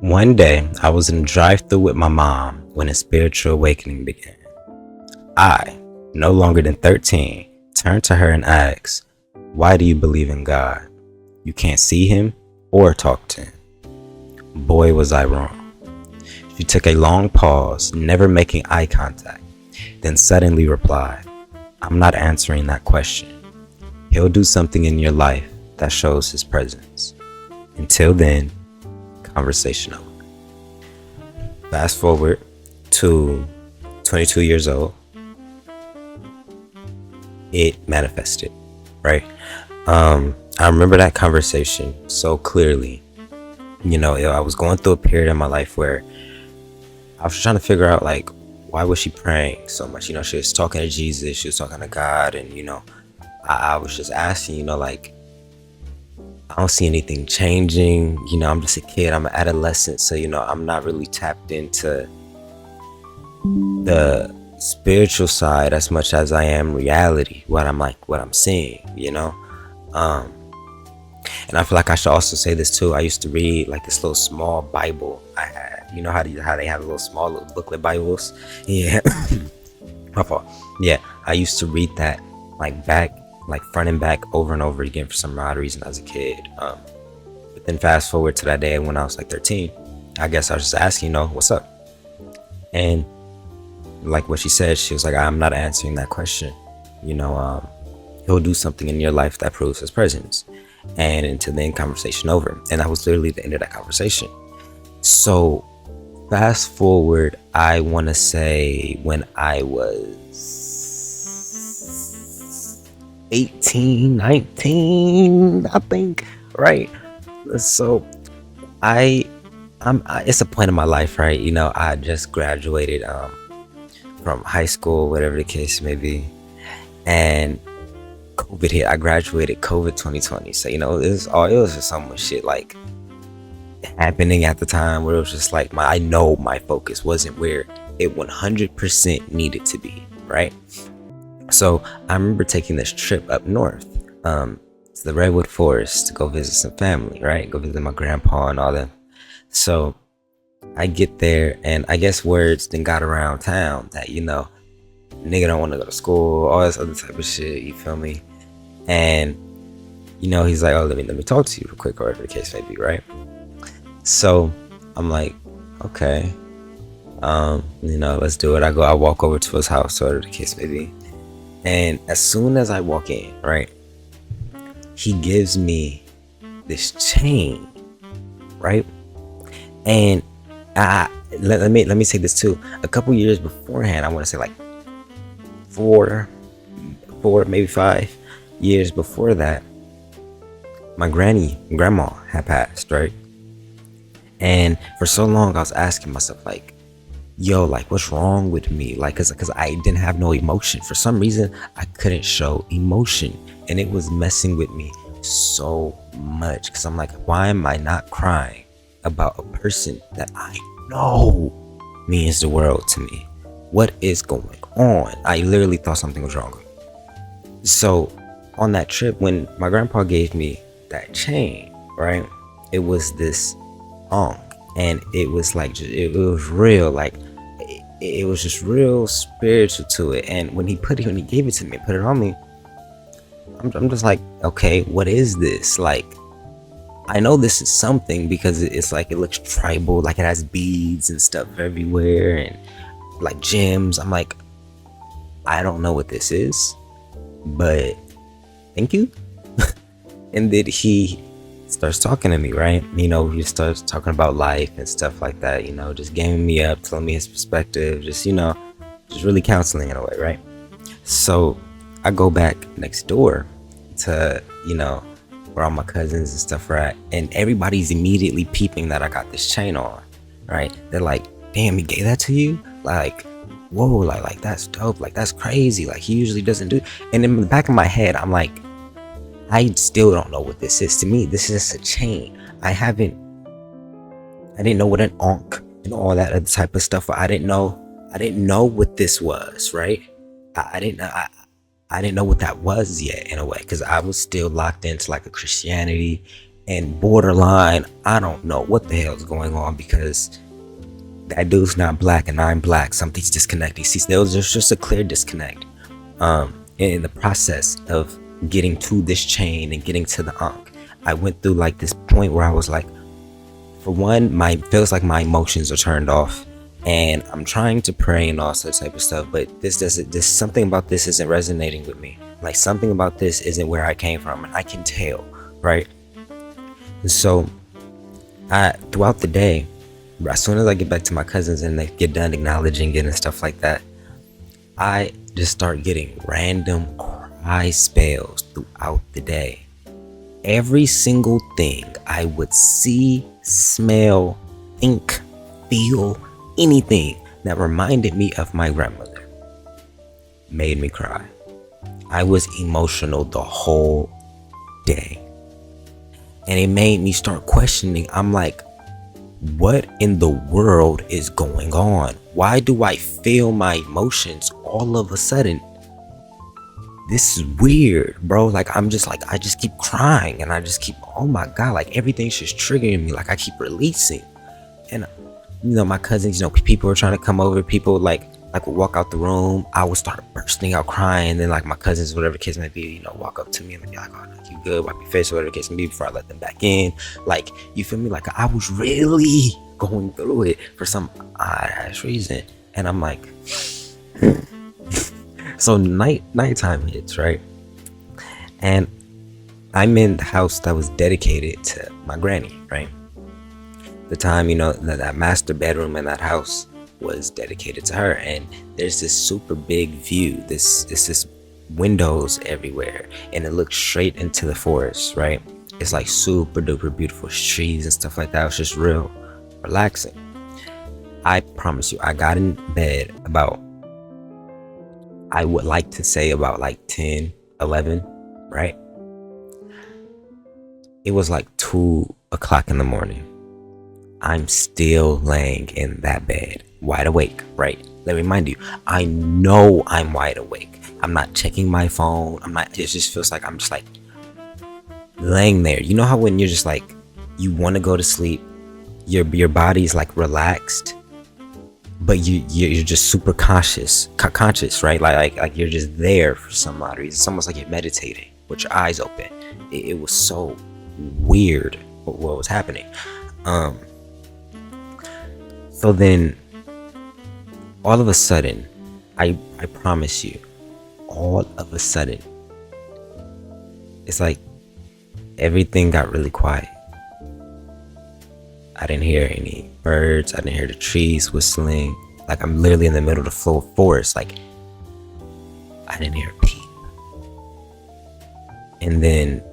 One day, I was in a drive-thru with my mom when a spiritual awakening began. I, no longer than 13, turned to her and asked, "Why do you believe in God? You can't see him or talk to him." Boy, was I wrong. She took a long pause, never making eye contact, then suddenly replied, "I'm not answering that question. He'll do something in your life that shows his presence. Until then, conversation over." Fast forward to 22 years old, it manifested, right? I remember that conversation so clearly. I was going through a period in my life where I was trying to figure out, like, why was she praying so much? She was talking to Jesus, she was talking to God, and I was just asking, like, I don't see anything changing. I'm just a kid, I'm an adolescent, so I'm not really tapped into the spiritual side as much as I am reality, what I'm seeing. And I feel like I should also say this too. I used to read like this little small Bible I had. How they have little small little booklet Bibles? Yeah. My fault. Yeah, I used to read that like front and back over and over again for some odd reason as a kid. But then fast forward to that day when I was like 13, I guess I was just asking, what's up? And like what she said, she was like, "I'm not answering that question. He'll do something in your life that proves his presence." And until then, conversation over. And that was literally the end of that conversation. So fast forward, I want to say when I was 18, 19, I think, right? So it's a point in my life, right? I just graduated from high school, whatever the case may be, and COVID hit. I graduated COVID 2020, so it was just so much shit like happening at the time where it was just like I know my focus wasn't where it 100% needed to be, right? So I remember taking this trip up north to the Redwood Forest to go visit some family, right? Go visit my grandpa and all that. So I get there, and I guess words then got around town that nigga don't want to go to school, all this other type of shit, you feel me? And he's like, "Oh, let me talk to you real quick," or whatever the case may be, right? So I'm like, okay, let's do it. I walk over to his house, or whatever the case may be. And as soon as I walk in, right, he gives me this chain, right? And let me say this too. A couple years beforehand, I want to say like four, maybe 5 years before that, my grandma had passed, right? And for so long, I was asking myself, like, yo, like, what's wrong with me? Like, cause I didn't have no emotion. For some reason, I couldn't show emotion, and it was messing with me so much. Cause I'm like, why am I not crying about a person that I know means the world to me? What is going on? I literally thought something was wrong. So on that trip, when my grandpa gave me that chain, right, it was this ankh, and it was like, it was real, like it was just real spiritual to it. And when he gave it to me, put it on me, I'm just like, okay, what is this? Like, I know this is something because it's like, it looks tribal, like it has beads and stuff everywhere and like gems. I'm like, I don't know what this is, but thank you. And then he starts talking to me, right? He starts talking about life and stuff like that, just gaming me up, telling me his perspective, just really counseling in a way, right? So I go back next door to, where all my cousins and stuff are at, and everybody's immediately peeping that I got this chain on, right? They're like, "Damn, he gave that to you? Like, whoa, like that's dope, like that's crazy, like he usually doesn't do." And in the back of my head, I'm like, I still don't know what this is. To me, this is just a chain. I didn't know what an ankh and all that other type of stuff. I didn't know what this was, right? I didn't know what that was yet, in a way, because I was still locked into like a Christianity and borderline, I don't know what the hell's going on, because that dude's not black and I'm black. Something's disconnecting. See, there was just a clear disconnect in the process of getting to this chain and getting to the Ankh. I went through like this point where I was like, for one, my feels like my emotions are turned off, and I'm trying to pray and all that type of stuff, but this something about this isn't resonating with me. Like, something about this isn't where I came from, and I can tell, right? And so I, throughout the day, as soon as I get back to my cousins and they get done acknowledging it and stuff like that, I just start getting random cry spells throughout the day. Every single thing I would see, smell, think, feel, anything that reminded me of my grandmother made me cry. I was emotional the whole day. And it made me start questioning. I'm like, what in the world is going on? Why do I feel my emotions all of a sudden? This is weird, bro. Like, I just keep crying, and I just keep, oh my God, like everything's just triggering me. Like, I keep releasing. And, my cousins, people were trying to come over. People like would walk out the room. I would start bursting out crying. And then like my cousins, whatever the case may be, walk up to me and be like, oh, you good? Wipe your face, whatever the case may be, before I let them back in. Like, you feel me? Like, I was really going through it for some odd ass reason. And I'm like, so nighttime hits, right? And I'm in the house that was dedicated to my granny, right? The time, that master bedroom in that house was dedicated to her, and there's this super big view, this windows everywhere, and it looks straight into the forest, right? It's like super duper beautiful trees and stuff like that. It's just real relaxing. I promise you, I got in bed about, I would like to say about like 10, 11, right? It was like 2 o'clock in the morning. I'm still laying in that bed, wide awake, right? Let me remind you, I know I'm wide awake. I'm not checking my phone. It just feels like I'm just like laying there. You know how when you're just like, you want to go to sleep, your body's like relaxed, but you're just super conscious, right? Like you're just there for some odd reason. It's almost like you're meditating with your eyes open. It was so weird what was happening. So then, all of a sudden, I promise you, all of a sudden, it's like everything got really quiet. I didn't hear any birds. I didn't hear the trees whistling. Like, I'm literally in the middle of the forest. Like, I didn't hear a peep. And then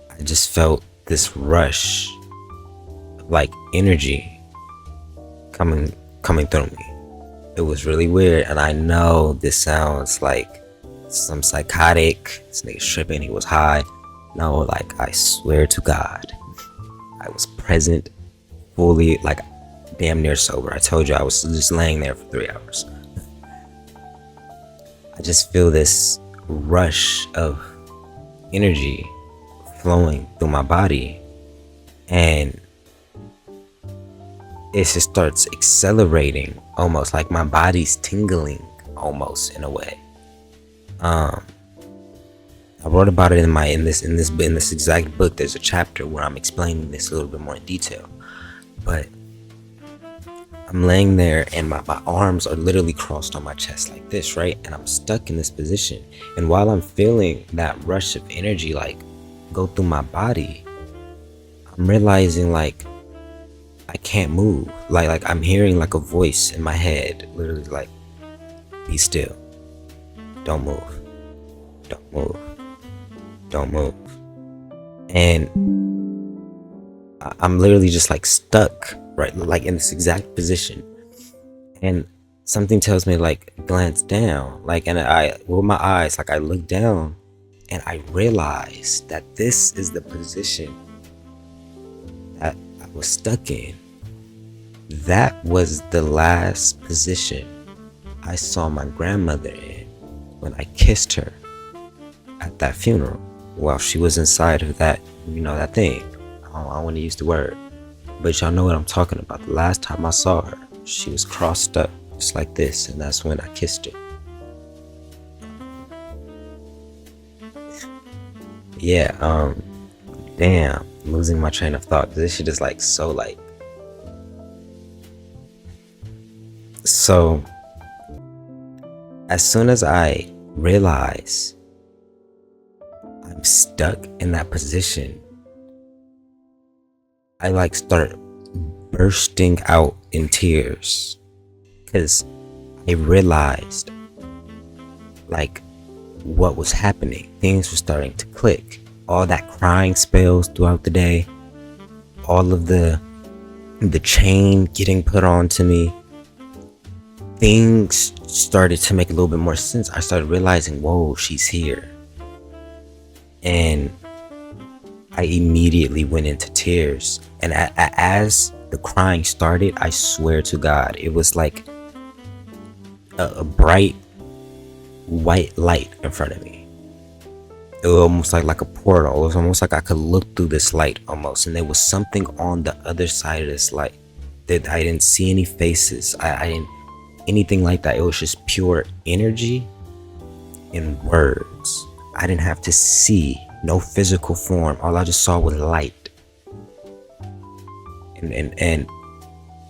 I just felt this rush of like energy coming through me. It was really weird, and I know this sounds like some psychotic, this nigga tripping, he was high. No, like, I swear to God, I was present, fully, like, damn near sober. I told you I was just laying there for 3 hours. I just feel this rush of energy flowing through my body, and it just starts accelerating, almost like my body's tingling, almost, in a way. I wrote about it in this exact book. There's a chapter where I'm explaining this a little bit more in detail. But I'm laying there, and my arms are literally crossed on my chest like this, right? And I'm stuck in this position. And while I'm feeling that rush of energy like go through my body, I'm realizing like I can't move. Like I'm hearing like a voice in my head, literally like, be still. Don't move. Don't move. Don't move. And I'm literally just like stuck, right? Like in this exact position. And something tells me like, glance down. Like, and I, with my eyes, like I look down and I realize that this is the position that I was stuck in. That was the last position I saw my grandmother in when I kissed her at that funeral while she was inside of that, that thing, I don't want to use the word, but y'all know what I'm talking about. The last time I saw her, she was crossed up just like this, and that's when I kissed her. Yeah, damn, losing my train of thought. This shit is like so like so. As soon as I realize I'm stuck in that position, I like start bursting out in tears because I realized like what was happening. Things were starting to click. All that crying spells throughout the day, all of the chain getting put onto me, things started to make a little bit more sense. I started realizing, whoa, she's here. And I immediately went into tears. And as the crying started, I swear to God, it was like a bright white light in front of me. It was almost like a portal. It was almost like I could look through this light almost. And there was something on the other side of this light that I didn't see any faces. I didn't anything like that. It was just pure energy and words. I didn't have to see no physical form. All I just saw was light. And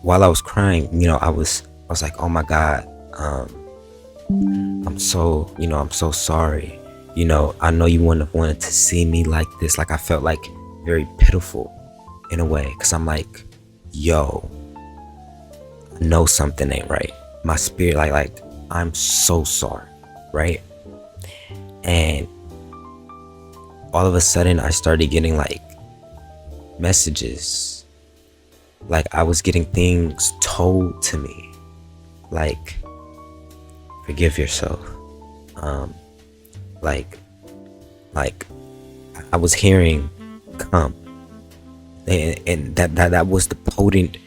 while I was crying, I was like, oh my God, I'm so sorry. I know you wouldn't have wanted to see me like this. Like I felt like very pitiful in a way, because I'm like, yo, I know something ain't right. My spirit, like I'm so sorry, right? And all of a sudden I started getting like messages. Like I was getting things told to me, like forgive yourself. Like I was hearing come, and that was the potent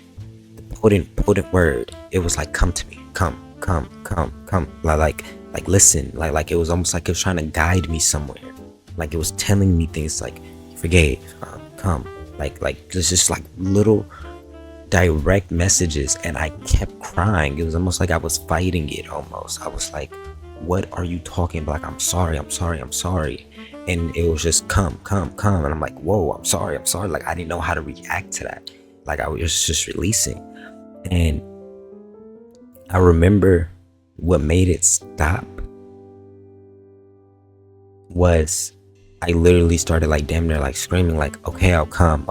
word. It was like, come to me, come, like listen, like it was almost like it was trying to guide me somewhere. Like it was telling me things like forgave, come, like it's just like little direct messages, and I kept crying. It was almost like I was fighting it almost. I was like, what are you talking about? Like, I'm sorry. And it was just come. And I'm like, whoa, I'm sorry. Like, I didn't know how to react to that. Like, I was just releasing. And I remember what made it stop was I literally started like damn near like screaming like, okay, I'll come.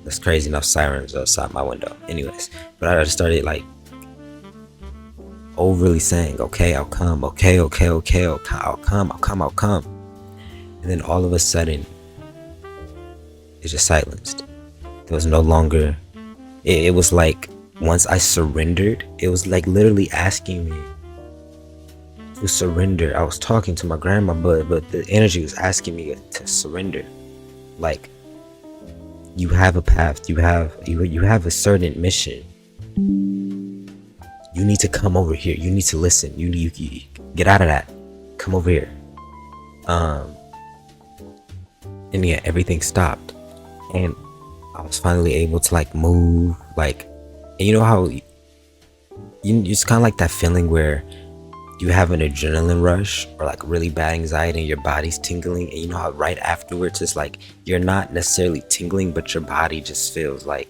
That's crazy enough, sirens outside my window. Anyways, but I just started like overly saying, okay, I'll come. I'll come. And then all of a sudden, it just silenced. There was no longer, it was like, once I surrendered, it was like literally asking me to surrender. I was talking to my grandma, but the energy was asking me to surrender. Like, you have a path, you have a certain mission. You need to come over here. You need to listen. You get out of that. Come over here. And yeah, everything stopped, and I was finally able to like move. Like, and you know how it's kind of like that feeling where you have an adrenaline rush or like really bad anxiety and your body's tingling, and you know how right afterwards it's like you're not necessarily tingling, but your body just feels like,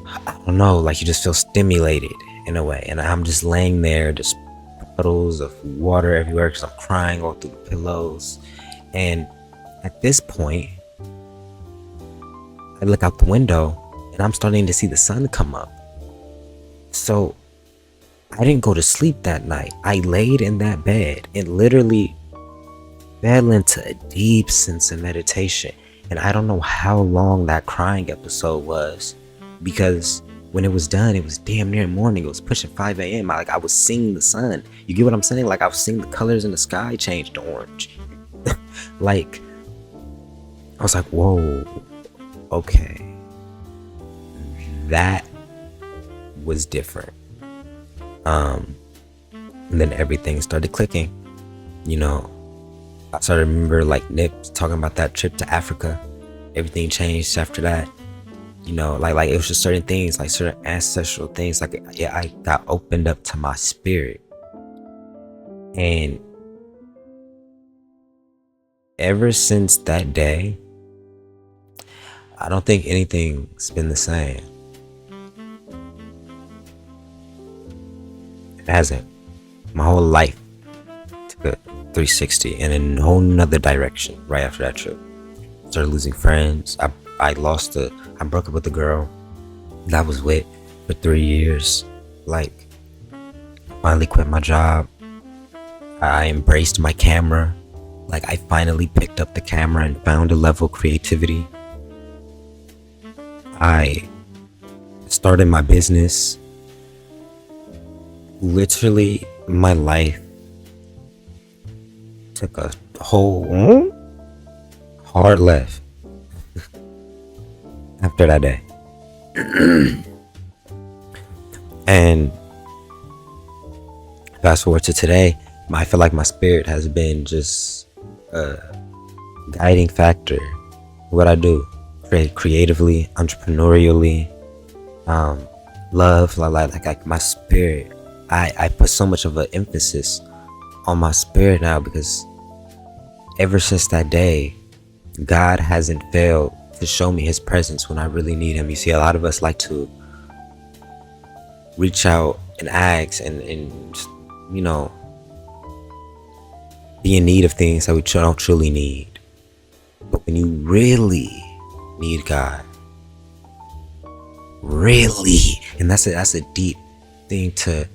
I don't know, like you just feel stimulated in a way. And I'm just laying there, just puddles of water everywhere because I'm crying all through the pillows. And at this point, I look out the window and I'm starting to see the sun come up. So I didn't go to sleep that night. I laid in that bed and literally fell into a deep sense of meditation. And I don't know how long that crying episode was, because when it was done, it was damn near morning. It was pushing 5 a.m. I was seeing the sun. You get what I'm saying? Like I was seeing the colors in the sky change to orange. Like, I was like, whoa, okay. That was different. And then everything started clicking, I started to remember like Nip talking about that trip to Africa. Everything changed after that. Like it was just certain things, like certain ancestral things. Like, yeah, I got opened up to my spirit, and ever since that day, I don't think anything's been the same. It hasn't. My whole life took a 360 and in a whole nother direction right after that trip. Started losing friends. I broke up with a girl that I was with for 3 years. Like, finally quit my job. I embraced my camera. Like, I finally picked up the camera and found a level of creativity. I started my business. Literally, my life took a whole hard left after that day. And fast forward to today, I feel like my spirit has been just a guiding factor. What I do, creatively, entrepreneurially, love, like my spirit. I put so much of an emphasis on my spirit now because ever since that day, God hasn't failed to show me his presence when I really need him. You see, a lot of us like to reach out and ask and be in need of things that we don't truly need. But when you really need God, really, and that's a deep thing to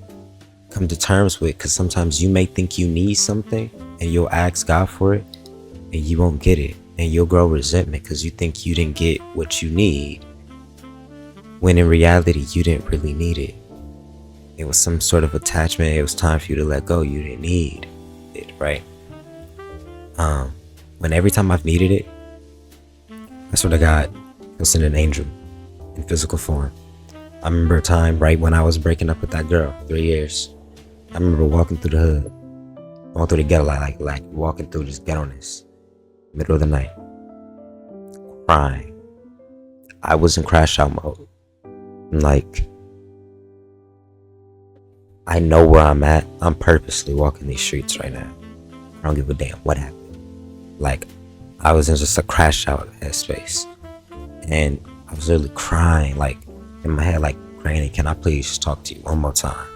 come to terms with, because sometimes you may think you need something and you'll ask God for it and you won't get it, and you'll grow resentment because you think you didn't get what you need, when in reality you didn't really need it. It was some sort of attachment. It was time for you to let go. You didn't need it, right? When every time I've needed it, I swear to God, he'll send an angel in physical form. I remember a time right when I was breaking up with that girl, 3 years. I remember walking through the hood, walking through the ghetto, like walking through this ghetto-ness, middle of the night, crying. I was in crash out mode. Like, I know where I'm at. I'm purposely walking these streets right now. I don't give a damn what happened. Like, I was in just a crash out headspace, and I was literally crying, like in my head, like, Granny, can I please just talk to you one more time?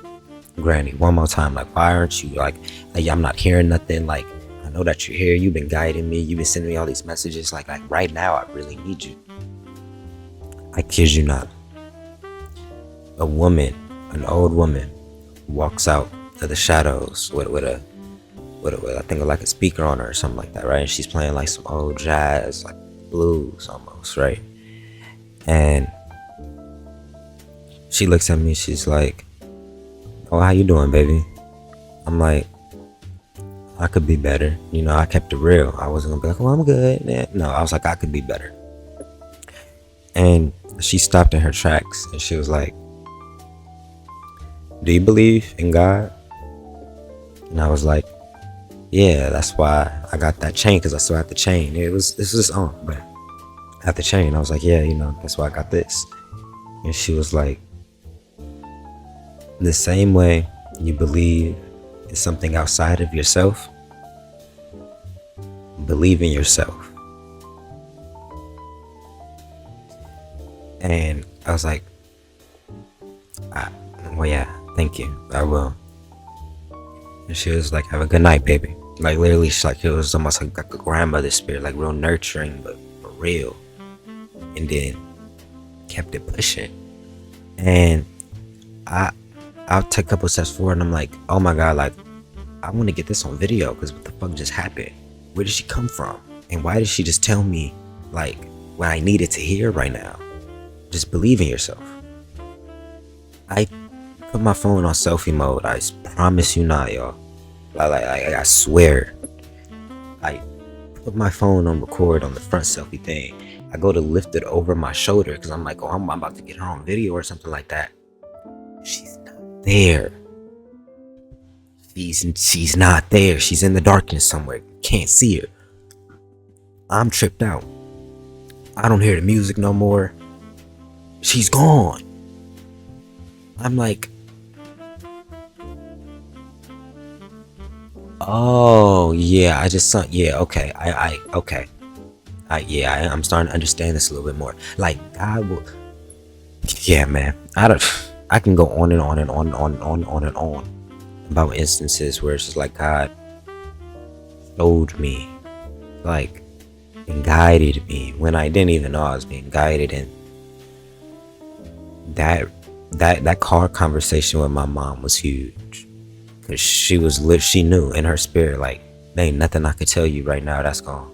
Granny, one more time. Like, why aren't you like I'm not hearing nothing? Like, I know that you're here. You've been guiding me. You've been sending me all these messages. Like right now, I really need you. I kid you not. A woman, an old woman, walks out of the shadows with I think like a speaker on her or something like that, right? And she's playing like some old jazz, like blues almost, right? And she looks at me, she's like, "Oh, how you doing, baby?" I'm like, I could be better. I kept it real. I wasn't gonna be like, "Oh, I'm good." No, I was like, I could be better. And she stopped in her tracks and she was like, "Do you believe in God?" And I was like, "Yeah, that's why I got that chain, because I still have the chain." This was on, but I had the chain. I was like, "Yeah, that's why I got this." And she was like, "The same way you believe in something outside of yourself, believe in yourself." And I was like, "Well, yeah, thank you, I will." And she was like, "Have a good night, baby." Like, literally, it was almost like a grandmother spirit, like real nurturing, but for real. And then kept it pushing. And I'll take a couple steps forward and I'm like, oh my God, like, I want to get this on video, because what the fuck just happened? Where did she come from? And why did she just tell me like what I needed to hear right now? Just believe in yourself. I put my phone on selfie mode. I promise you not, y'all. I swear. I put my phone on record on the front selfie thing. I go to lift it over my shoulder because I'm like, oh, I'm about to get her on video or something like that. She's not there. She's not there. She's in the darkness somewhere. Can't see her. I'm tripped out. I don't hear the music no more. She's gone. I'm like, oh yeah, I just saw. Yeah, okay. Okay. I'm starting to understand this a little bit more. Like God will. Yeah, man. I can go on and on and on and on and on and on and on about instances where it's just like God showed me, like, and guided me when I didn't even know I was being guided. And that car conversation with my mom was huge, because she knew in her spirit, like, there ain't nothing I could tell you right now that's gonna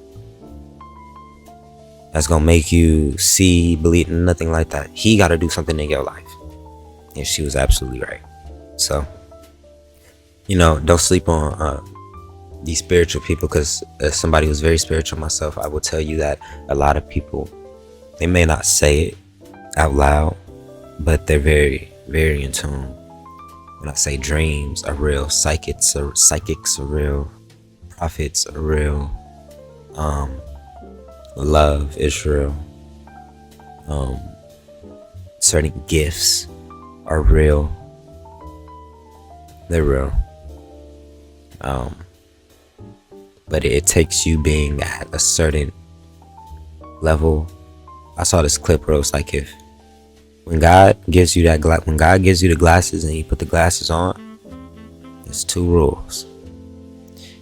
make you see, believe, nothing like that. He got to do something in your life. And she was absolutely right. So, don't sleep on these spiritual people, because as somebody who's very spiritual myself, I will tell you that a lot of people, they may not say it out loud, but they're very, very in tune. When I say dreams are real, psychics are real, prophets are real, love is real, certain gifts are real. They're real. But it takes you being at a certain level. I saw this clip where it was like, when God gives you the glasses and you put the glasses on, there's two rules.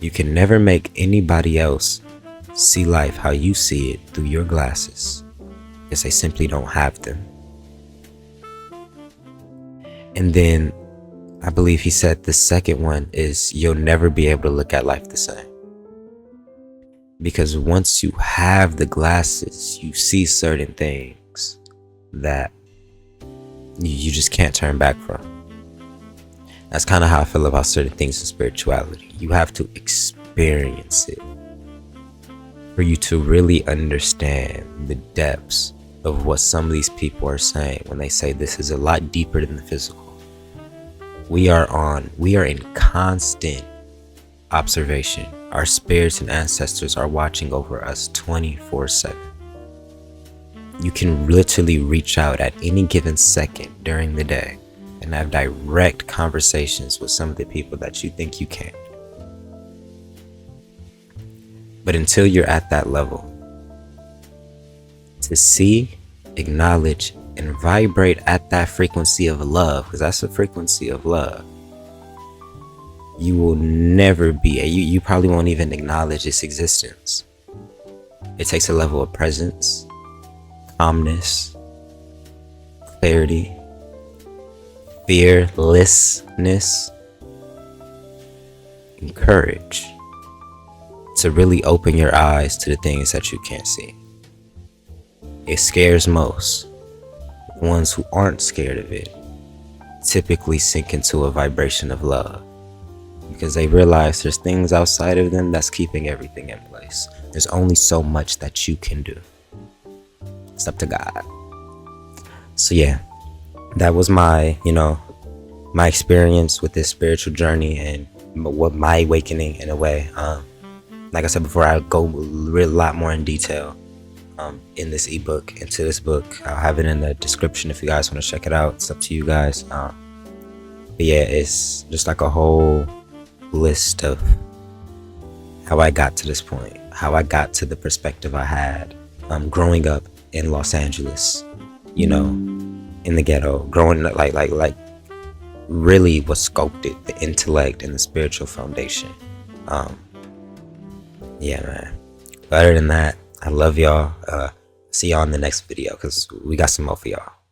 You can never make anybody else see life how you see it through your glasses, because they simply don't have them. And then I believe he said the second one is, you'll never be able to look at life the same. Because once you have the glasses, you see certain things that you just can't turn back from. That's kind of how I feel about certain things in spirituality. You have to experience it for you to really understand the depths of what some of these people are saying when they say this is a lot deeper than the physical. We are in constant observation. Our spirits and ancestors are watching over us 24/7. You can literally reach out at any given second during the day and have direct conversations with some of the people that you think you can't. But until you're at that level, to see, acknowledge, and vibrate at that frequency of love, because that's the frequency of love, you will never be, you probably won't even acknowledge its existence. It takes a level of presence, calmness, clarity, fearlessness, and courage to really open your eyes to the things that you can't see. It scares most. The ones who aren't scared of it typically sink into a vibration of love, because they realize there's things outside of them that's keeping everything in place. There's only so much that you can do. It's up to God. So yeah, that was my experience with this spiritual journey and what my awakening in a way. Like I said before, I go a lot more in detail in this ebook, into this book. I'll have it in the description if you guys want to check it out. It's up to you guys. But yeah, it's just like a whole list of how I got to this point, how I got to the perspective I had growing up in Los Angeles, in the ghetto, growing up like really was sculpted, the intellect and the spiritual foundation. Yeah, man. But other than that, I love y'all. See y'all in the next video, because we got some more for y'all.